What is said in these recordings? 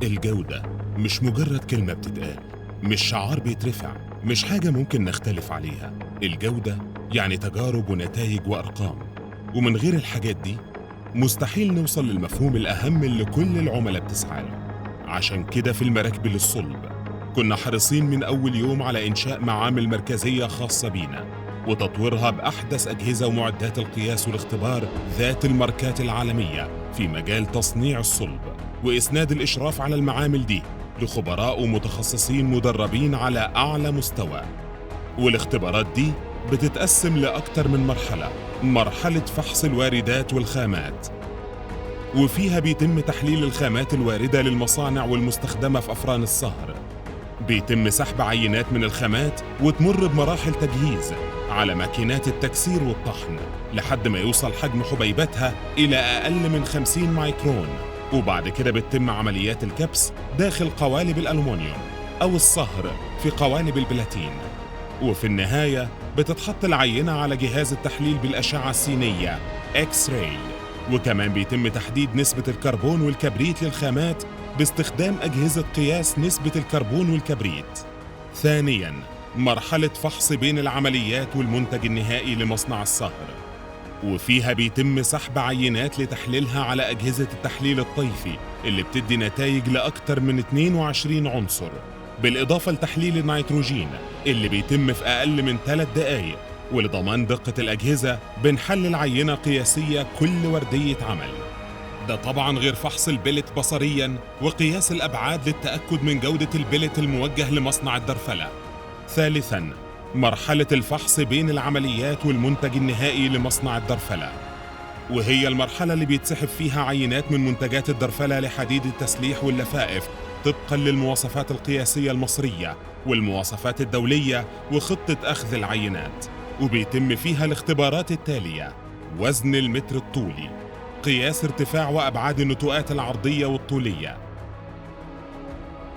الجودة مش مجرد كلمة بتتقال، مش شعار بيترفع، مش حاجة ممكن نختلف عليها. الجودة يعني تجارب ونتائج وأرقام، ومن غير الحاجات دي مستحيل نوصل للمفهوم الأهم اللي كل العملاء بتسعى له. عشان كده في المراكب للصلب كنا حريصين من أول يوم على إنشاء معامل مركزية خاصة بينا وتطويرها بأحدث أجهزة ومعدات القياس والاختبار ذات الماركات العالمية في مجال تصنيع الصلب، وإسناد الإشراف على المعامل دي لخبراء ومتخصصين مدربين على أعلى مستوى. والاختبارات دي بتتقسم لأكتر من مرحلة: مرحلة فحص الواردات والخامات، وفيها بيتم تحليل الخامات الواردة للمصانع والمستخدمة في أفران الصهر. بيتم سحب عينات من الخامات وتمر بمراحل تجهيز على ماكينات التكسير والطحن لحد ما يوصل حجم حبيباتها إلى أقل من 50 مايكرون، وبعد كده بتتم عمليات الكبس داخل قوالب الألومنيوم أو الصهر في قوالب البلاتين. وفي النهاية بتتحط العينة على جهاز التحليل بالأشعة السينية إكس راي، وكمان بيتم تحديد نسبة الكربون والكبريت للخامات باستخدام أجهزة قياس نسبة الكربون والكبريت. ثانياً، مرحلة فحص بين العمليات والمنتج النهائي لمصنع الصهر، وفيها بيتم سحب عينات لتحليلها على أجهزة التحليل الطيفي اللي بتدي نتائج لأكثر من 22 عنصر، بالإضافة لتحليل النيتروجين اللي بيتم في أقل من 3 دقايق. ولضمان دقة الأجهزة بنحلل عينة قياسية كل وردية عمل، ده طبعاً غير فحص البلت بصرياً وقياس الأبعاد للتأكد من جودة البلت الموجه لمصنع الدرفلة. ثالثاً، مرحلة الفحص بين العمليات والمنتج النهائي لمصنع الدرفلة، وهي المرحلة اللي بيتسحب فيها عينات من منتجات الدرفلة لحديد التسليح واللفائف طبقاً للمواصفات القياسية المصرية والمواصفات الدولية وخطة أخذ العينات. وبيتم فيها الاختبارات التالية: وزن المتر الطولي، قياس ارتفاع وأبعاد النتوءات العرضية والطولية،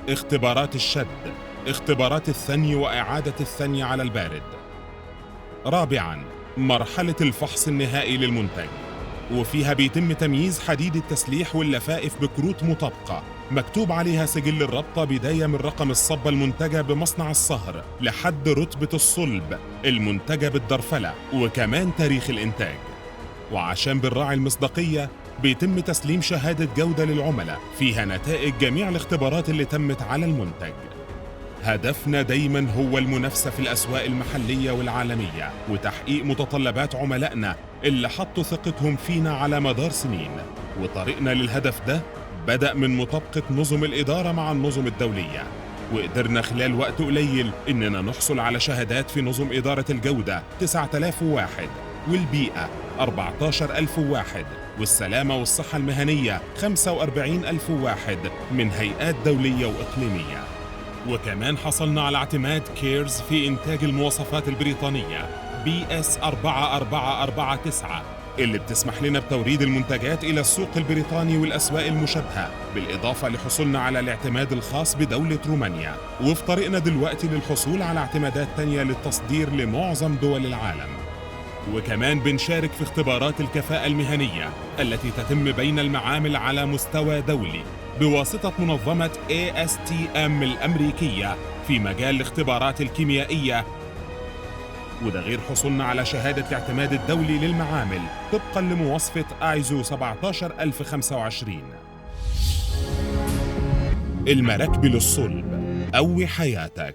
اختبارات الشد، اختبارات الثني وإعادة الثني على البارد. رابعاً، مرحلة الفحص النهائي للمنتج، وفيها بيتم تمييز حديد التسليح واللفائف بكروت مطابقة مكتوب عليها سجل الرابطة بداية من رقم الصبة المنتجة بمصنع الصهر لحد رتبة الصلب المنتجة بالدرفلة وكمان تاريخ الإنتاج. وعشان بنراعي المصداقية بيتم تسليم شهادة جودة للعملاء فيها نتائج جميع الاختبارات اللي تمت على المنتج. هدفنا دايماً هو المنافسة في الأسواق المحلية والعالمية وتحقيق متطلبات عملائنا اللي حطوا ثقتهم فينا على مدار سنين. وطريقنا للهدف ده بدأ من مطابقة نظم الإدارة مع النظم الدولية، وقدرنا خلال وقت قليل إننا نحصل على شهادات في نظم إدارة الجودة 9001، والبيئة 14001، والسلامة والصحة المهنية 45001 من هيئات دولية وإقليمية. وكمان حصلنا على اعتماد كيرز في إنتاج المواصفات البريطانية BS 4449 اللي بتسمح لنا بتوريد المنتجات إلى السوق البريطاني والأسواق المشابهة، بالإضافة لحصولنا على الاعتماد الخاص بدولة رومانيا. وفي طريقنا دلوقتي للحصول على اعتمادات تانية للتصدير لمعظم دول العالم. وكمان بنشارك في اختبارات الكفاءة المهنية التي تتم بين المعامل على مستوى دولي بواسطة منظمة ASTM الأمريكية في مجال الاختبارات الكيميائية، وده غير حصولنا على شهادة الاعتماد الدولي للمعامل طبقاً لمواصفة ISO 17025. المراكب للصلب، قوي حياتك.